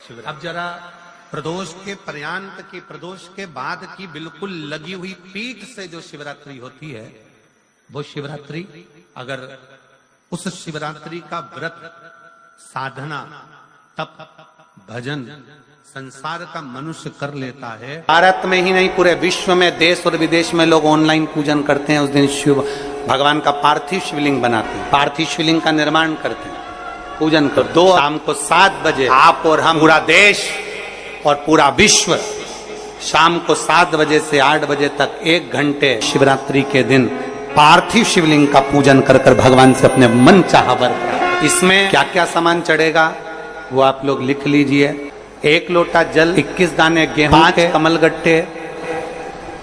अब जरा प्रदोष के पर्यांत की, प्रदोष के बाद की बिल्कुल लगी हुई पीठ से जो शिवरात्रि होती है, वो शिवरात्रि अगर उस शिवरात्रि का व्रत, साधना, तप, भजन संसार का मनुष्य कर लेता है। भारत में ही नहीं पूरे विश्व में, देश और विदेश में लोग ऑनलाइन पूजन करते हैं। उस दिन शिव भगवान का पार्थिव शिवलिंग बनाते हैं, पार्थिव शिवलिंग का निर्माण करते हैं, पूजन कर। दो शाम को 7 बजे आप और हम, पूरा देश और पूरा विश्व शाम को 7 बजे से 8 बजे तक 1 घंटे शिवरात्रि के दिन पार्थिव शिवलिंग का पूजन कर कर भगवान से अपने मन चाहा वर। इसमें क्या क्या सामान चढ़ेगा वो आप लोग लिख लीजिए। 1 लोटा जल, 21 दाने गेहूं के कमलगट्टे,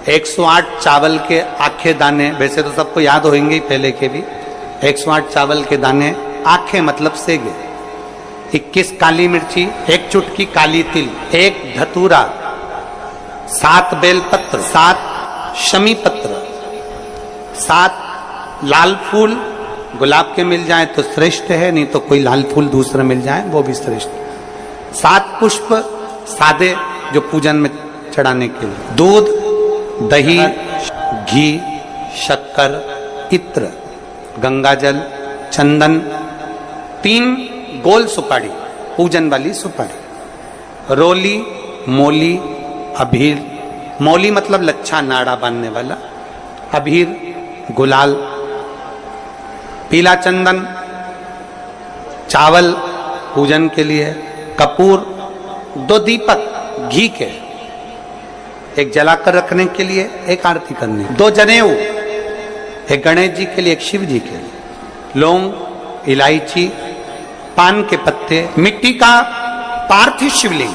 108 चावल के आखे दाने, वैसे तो सबको याद होंगे पहले के भी। 108 चावल के दाने, आखे मतलब सेगे, 21 काली मिर्ची, 1 चुटकी काली तिल, 1 धतूरा, 7 बेलपत्र, 7 शमी पत्र, 7 लाल फूल, गुलाब के मिल जाए तो श्रेष्ठ है, नहीं तो कोई लाल फूल दूसरा मिल जाए वो भी श्रेष्ठ। 7 पुष्प सादे जो पूजन में चढ़ाने के लिए, दूध, दही, घी, शक्कर, इत्र, गंगाजल, चंदन, 3 गोल सुपारी, पूजन वाली सुपारी, रोली, मोली, अभीर, मोली मतलब लच्छा नाड़ा बांधने वाला, अभीर, गुलाल, पीला चंदन, चावल पूजन के लिए, कपूर, 2 दीपक घी के, 1 जलाकर रखने के लिए, 1 आरती करने, 2 जनेऊ, 1 गणेश जी के लिए, 1 शिव जी के लिए, लौंग, इलायची, पान के पत्ते, मिट्टी का पार्थिव शिवलिंग।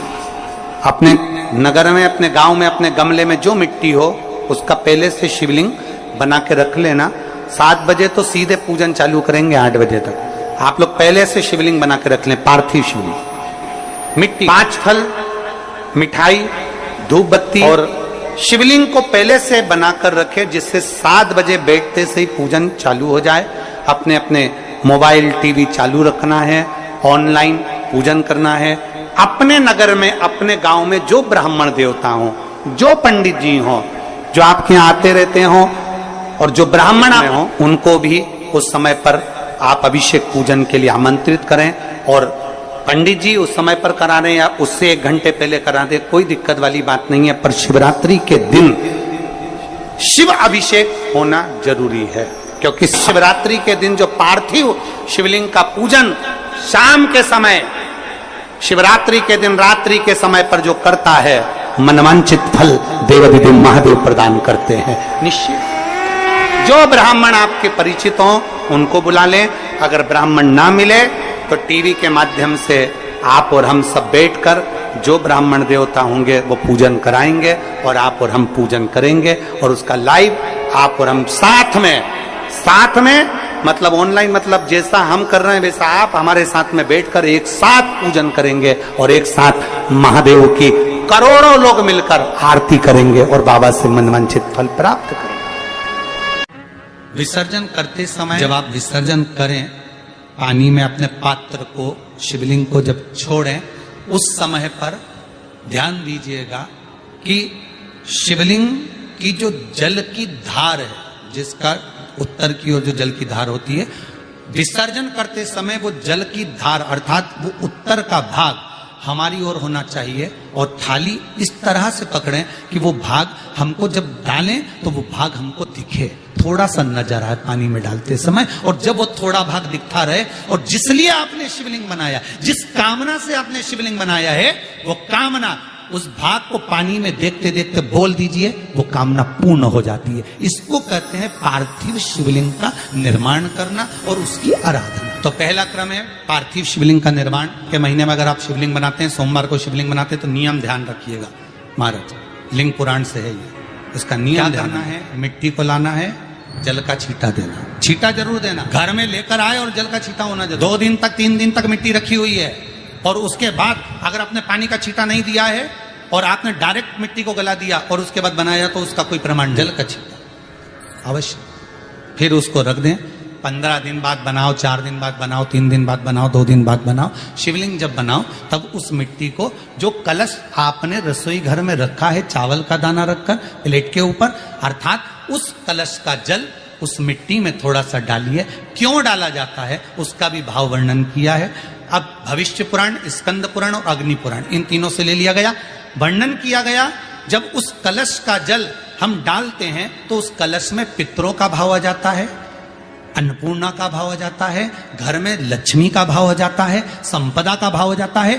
अपने नगर में, अपने गांव में, अपने गमले में जो मिट्टी हो उसका पहले से शिवलिंग बना के रख लेना। 7 बजे तो सीधे पूजन चालू करेंगे, 8 बजे तक आप लोग पहले से शिवलिंग बना के रख लें, पार्थिव शिवलिंग। मिट्टी, 5 फल, मिठाई, धूप बत्ती, और शिवलिंग को पहले से बनाकर रखे जिससे 7 बजे बैठते से ही पूजन चालू हो जाए। अपने अपने मोबाइल, टीवी चालू रखना है, ऑनलाइन पूजन करना है। अपने नगर में, अपने गांव में जो ब्राह्मण देवता हो, जो पंडित जी हो, जो आपके यहाँ आते रहते हो, और जो ब्राह्मण हो, उनको भी उस समय पर आप अभिषेक पूजन के लिए आमंत्रित करें। और पंडित जी उस समय पर करा रहे हैं या उससे 1 घंटे पहले करा दे, कोई दिक्कत वाली बात नहीं है। पर शिवरात्रि के दिन शिव अभिषेक होना जरूरी है, क्योंकि शिवरात्रि के दिन जो पार्थिव शिवलिंग का पूजन शाम के समय, शिवरात्रि के दिन रात्रि के समय पर जो करता है, मनवांचित फल देवाधिदेव महादेव प्रदान करते हैं निश्चित। जो ब्राह्मण आपके परिचित हो उनको बुला लें। अगर ब्राह्मण ना मिले तो टीवी के माध्यम से आप और हम सब बैठकर जो ब्राह्मण देवता होंगे वो पूजन कराएंगे, और आप और हम पूजन करेंगे, और उसका लाइव आप और हम साथ में मतलब ऑनलाइन, मतलब जैसा हम कर रहे हैं वैसा आप हमारे साथ में बैठकर एक साथ पूजन करेंगे, और एक साथ महादेव की करोड़ों लोग मिलकर आरती करेंगे और बाबा से मनवांछित फल प्राप्त करेंगे। विसर्जन करते समय जब आप विसर्जन करें, पानी में अपने पात्र को, शिवलिंग को जब छोड़ें, उस समय पर ध्यान दीजिएगा कि शिवलिंग की जो जल की धार है, जिसका उत्तर की ओर जो जल की धार होती है, विसर्जन करते समय वो जल की धार अर्थात वो उत्तर का भाग हमारी ओर होना चाहिए, और थाली इस तरह से पकड़ें कि वो भाग हमको जब डालें तो वो भाग हमको दिखे, थोड़ा सा नजर आए पानी में डालते समय। और जब वो थोड़ा भाग दिखता रहे, और जिसलिए आपने शिवलिंग बनाया, जिस कामना से आपने शिवलिंग बनाया है, वो कामना उस भाग को पानी में देखते देखते बोल दीजिए, वो कामना पूर्ण हो जाती है। इसको कहते हैं पार्थिव शिवलिंग का निर्माण करना और उसकी आराधना। तो पहला क्रम है पार्थिव शिवलिंग का निर्माण। के महीने में अगर आप शिवलिंग बनाते हैं, सोमवार को शिवलिंग बनाते हैं, तो नियम ध्यान रखिएगा महाराज, लिंग पुराण से है ये। इसका नियम करना है, मिट्टी को लाना है, जल का छींटा देना, छींटा जरूर देना, घर में लेकर आए और जल का छींटा होना जरूर। 2 दिन तक 3 दिन तक मिट्टी रखी हुई है, और उसके बाद अगर आपने पानी का छींटा नहीं दिया है और आपने डायरेक्ट मिट्टी को गला दिया और उसके बाद बनाया, तो उसका कोई प्रमाण, जल का छींटा अवश्य। फिर उसको रख दें, 15 दिन बाद बनाओ, 4 दिन बाद बनाओ, 3 दिन बाद बनाओ, 2 दिन बाद बनाओ। शिवलिंग जब बनाओ तब उस मिट्टी को, जो कलश आपने रसोई घर में रखा है चावल का दाना रखकर प्लेट के ऊपर, अर्थात उस कलश का जल उस मिट्टी में थोड़ा सा डालिए। क्यों डाला जाता है उसका भी भाव वर्णन किया है। अब भविष्य पुराण, स्कंद पुराण और अग्नि पुराण, इन तीनों से ले लिया गया। वर्णन किया गया जब उस कलश का जल हम डालते हैं तो उस कलश में पितरों का भाव आ जाता है, अन्नपूर्णा का भाव आ जाता है, घर में लक्ष्मी का भाव आ जाता है, संपदा का भाव आ जाता है।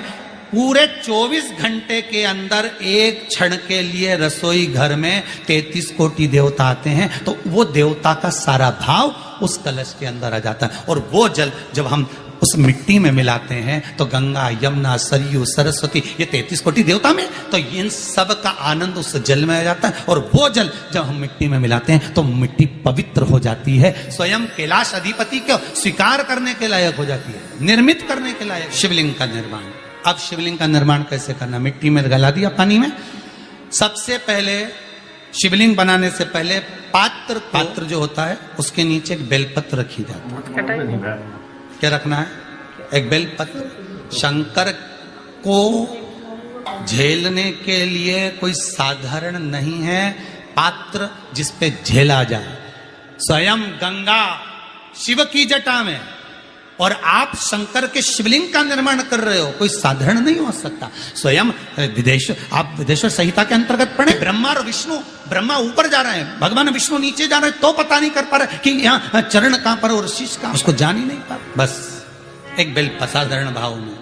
पूरे 24 घंटे के अंदर एक क्षण के लिए रसोई घर में 33 कोटि देवता आते हैं, तो वो देवता का सारा भाव उस कलश के अंदर आ जाता है। और वो जल जब हम उस मिट्टी में मिलाते हैं तो गंगा, यमुना, सरयू, सरस्वती, ये 33 कोटि देवता में, तो इन सब का आनंद उस जल में आ जाता है। और वो जल जब हम मिट्टी में मिलाते हैं तो मिट्टी पवित्र हो जाती है, स्वयं कैलाश अधिपति को स्वीकार करने के लायक हो जाती है, निर्मित करने के लायक। शिवलिंग का निर्माण, अब शिवलिंग का निर्माण कैसे करना? मिट्टी में गला दिया पानी में। सबसे पहले शिवलिंग बनाने से पहले पात्र जो होता है उसके नीचे एक बेलपत्र रखी जाती है। क्या रखना है? एक बेलपत्र। शंकर को झेलने के लिए कोई साधारण नहीं है पात्र जिसपे झेला जाए। स्वयं गंगा शिव की जटा में, और आप शंकर के शिवलिंग का निर्माण कर रहे हो, कोई साधारण नहीं हो सकता। स्वयं आप विदेश्वर संहिता के अंतर्गत पढ़े, ब्रह्मा और विष्णु, ब्रह्मा ऊपर जा रहे हैं, भगवान विष्णु नीचे जा रहे हैं, तो पता नहीं कर पा रहे कि यहाँ चरण कहां पर और शीश कहां, उसको जान ही नहीं पा। बस एक साधारण भाव में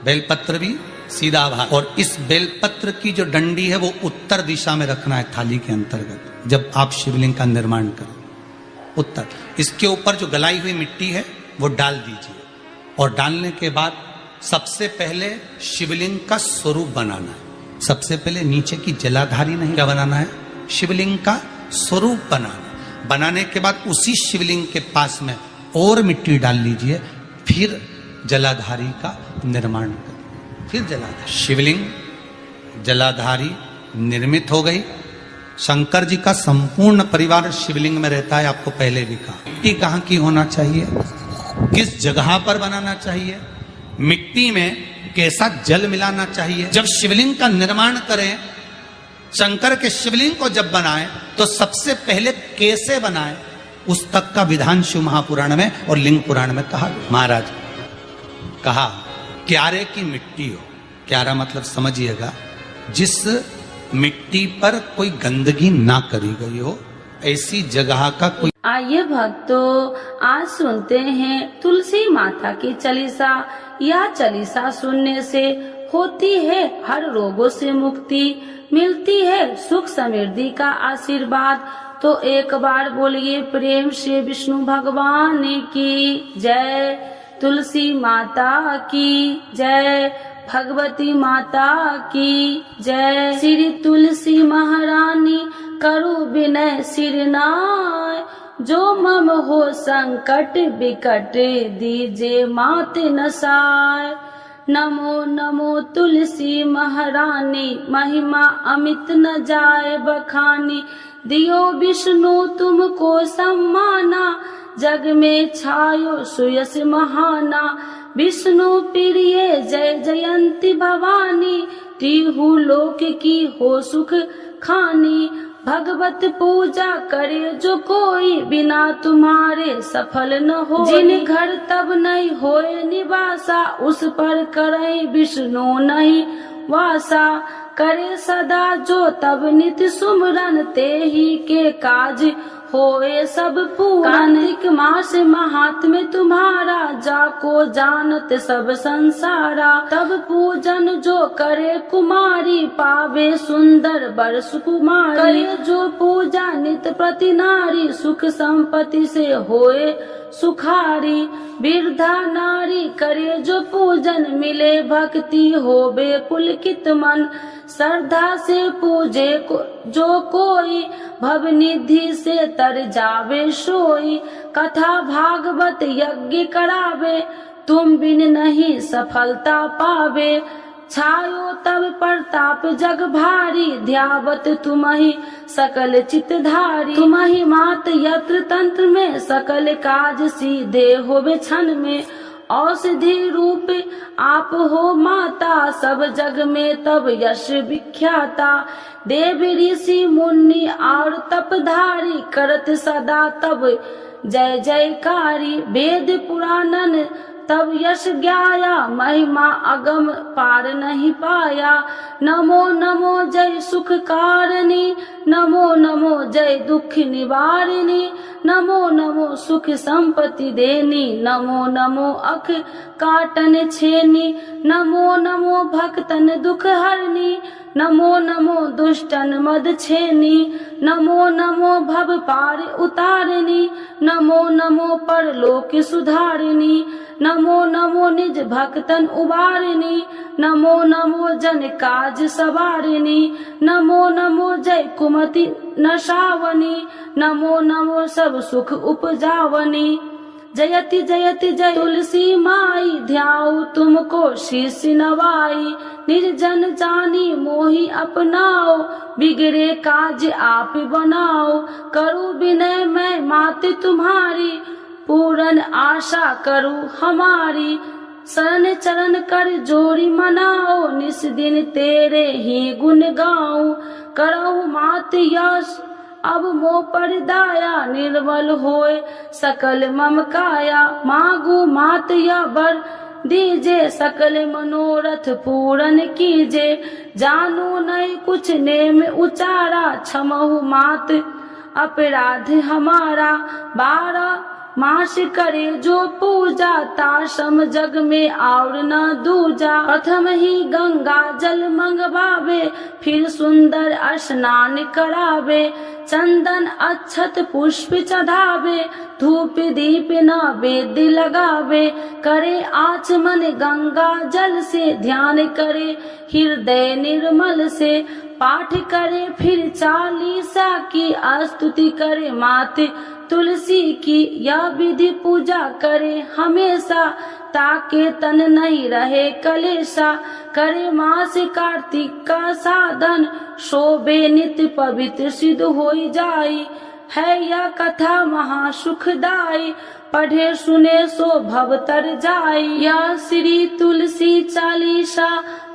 बेलपत्र भी सीधा भाव, और इस बेलपत्र की जो डंडी है वो उत्तर दिशा में रखना है थाली के अंतर्गत। जब आप शिवलिंग का निर्माण करें उत्तर, इसके ऊपर जो गलाई हुई मिट्टी है वो डाल दीजिए। और डालने के बाद सबसे पहले शिवलिंग का स्वरूप बनाना है। सबसे पहले नीचे की जलाधारी नहीं, क्या बनाना है? शिवलिंग का स्वरूप बनाना। बनाने के बाद उसी शिवलिंग के पास में और मिट्टी डाल लीजिए, फिर जलाधारी का निर्माण करिए। फिर जलाधारी, शिवलिंग जलाधारी निर्मित हो गई। शंकर जी का संपूर्ण परिवार शिवलिंग में रहता है, आपको पहले भी कहा। मिट्टी कहाँ की होना चाहिए, किस जगह पर बनाना चाहिए, मिट्टी में कैसा जल मिलाना चाहिए। जब शिवलिंग का निर्माण करें, शंकर के शिवलिंग को जब बनाएं तो सबसे पहले कैसे बनाएं उस तक का विधान शिव महापुराण में और लिंग पुराण में कहा। महाराज कहा क्यारे की मिट्टी हो, क्यारा मतलब समझिएगा जिस मिट्टी पर कोई गंदगी ना करी गई हो, ऐसी जगह का कोई। आइए भक्तों, आज सुनते हैं तुलसी माता की चालीसा। यह चालीसा सुनने से होती है हर रोगों से मुक्ति, मिलती है सुख समृद्धि का आशीर्वाद। तो एक बार बोलिए प्रेम से विष्णु भगवान की जय, तुलसी माता की जय, भगवती माता की जय। श्री तुलसी महारानी करो विनय सिरनाय, जो मम हो संकट विकट दीजे मात नसाय। नमो नमो तुलसी महारानी, महिमा अमित न जाए बखानी। दियो विष्णु तुमको सम्माना, जग में छायो सुयस महाना। विष्णु प्रिय जय जयंती भवानी, तिहु लोक की हो सुख खानी। भगवत पूजा करे जो कोई, बिना तुम्हारे सफल न हो। जिन घर तब नहीं होए निवासा, उस पर करे विष्णु नहीं वासा। करे सदा जो तब नित सुमरन, ते ही के काज होए सब पूर्ण। कार्तिक मास महात्म्य तुम्हारा, जाको जानत सब संसारा। तब पूजन जो करे कुमारी, पावे सुंदर बर सुकुमारी। करे जो पूजा नित प्रति नारी, सुख संपत्ति से होए सुखारी। वृद्धा नारी करे जो पूजन, मिले भक्ति होवे पुलकित मन। श्रद्धा से पूजे जो कोई, भव निधि से तर जावे सोई। कथा भागवत यज्ञ करावे, तुम बिन नहीं सफलता पावे। छायो तब प्रताप जग भारी, ध्यावत तुम्हि सकल चितधारी। तुम्हि मात यत्र तंत्र में, सकल काज सीधे होवे क्षण में। औषधि रूप आप हो माता, सब जग में तब यश विख्याता। देव ऋषि मुनि और तपधारी, करत सदा तब जय जयकारी। वेद पुराणन तब यश ज्ञाया, महिमा अगम पार नहीं पाया। नमो नमो जय सुख कारिणी, नमो नमो जय दुख निवारिणी। नमो नमो सुख संपत्ति देनी, नमो नमो अख काटन छेनी। नमो नमो भक्तन दुख हरनी, नमो नमो दुष्टन मद छेनी। नमो नमो भव पार उतारिणी, नमो नमो परलोक सुधारिणी। नमो नमो निज भक्तन उबारिणी, नमो नमो जन काज सवारिणी। नमो नमो जय कुमति नशावनी, नमो नमो सब सुख उपजावनी। जयति जयति जय तुलसी माई, ध्याऊ तुमको शीश नवाई। निर्जन जानी मोहि अपनाओ, बिगड़े काज आप बनाओ। करूँ विनय मैं मात तुम्हारी, पूर्ण आशा करूँ हमारी। शरण चरण कर जोड़ी मनाओ, निस दिन तेरे ही गुण गाऊं। करहु मात यश अब मोह पर दाया, निर्मल होए सकल मम काया। मांगू मात या बर दीजे, सकल मनोरथ पूर्ण कीजे। जानू नहीं कुछ नेम उचारा, क्षमहु मात अपराध हमारा। 12 मास करे जो पूजा, ताशम जग में और न दूजा। प्रथम ही गंगा जल मंगवावे, फिर सुंदर स्नान करावे। चंदन अक्षत पुष्प चढ़ावे, धूप दीप नैवेद्य लगावे। करे आचमन गंगा जल से, ध्यान करे हृदय निर्मल से। पाठ करे फिर 40 की, स्तुति करे मात तुलसी की। यह विधि पूजा करे हमेशा, ताके तन नहीं रहे कलेशा। करे मास कार्तिक का साधन, शोभे नित्य पवित्र सिद्ध होई जाई। है यह कथा महा सुखदाई, पढ़े सुने सो भव तर जाई। यह श्री तुलसी चालीसा,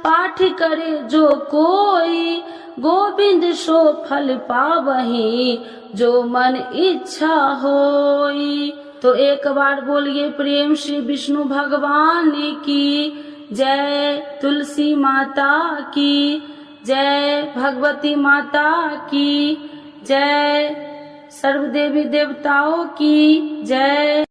पाठ करे जो कोई। गोविंद सो फल पावही, जो मन इच्छा होई। तो एक बार बोलिए प्रेम श्री विष्णु भगवान की जय, तुलसी माता की जय, भगवती माता की जय, सर्वदेवी देवताओं की जय।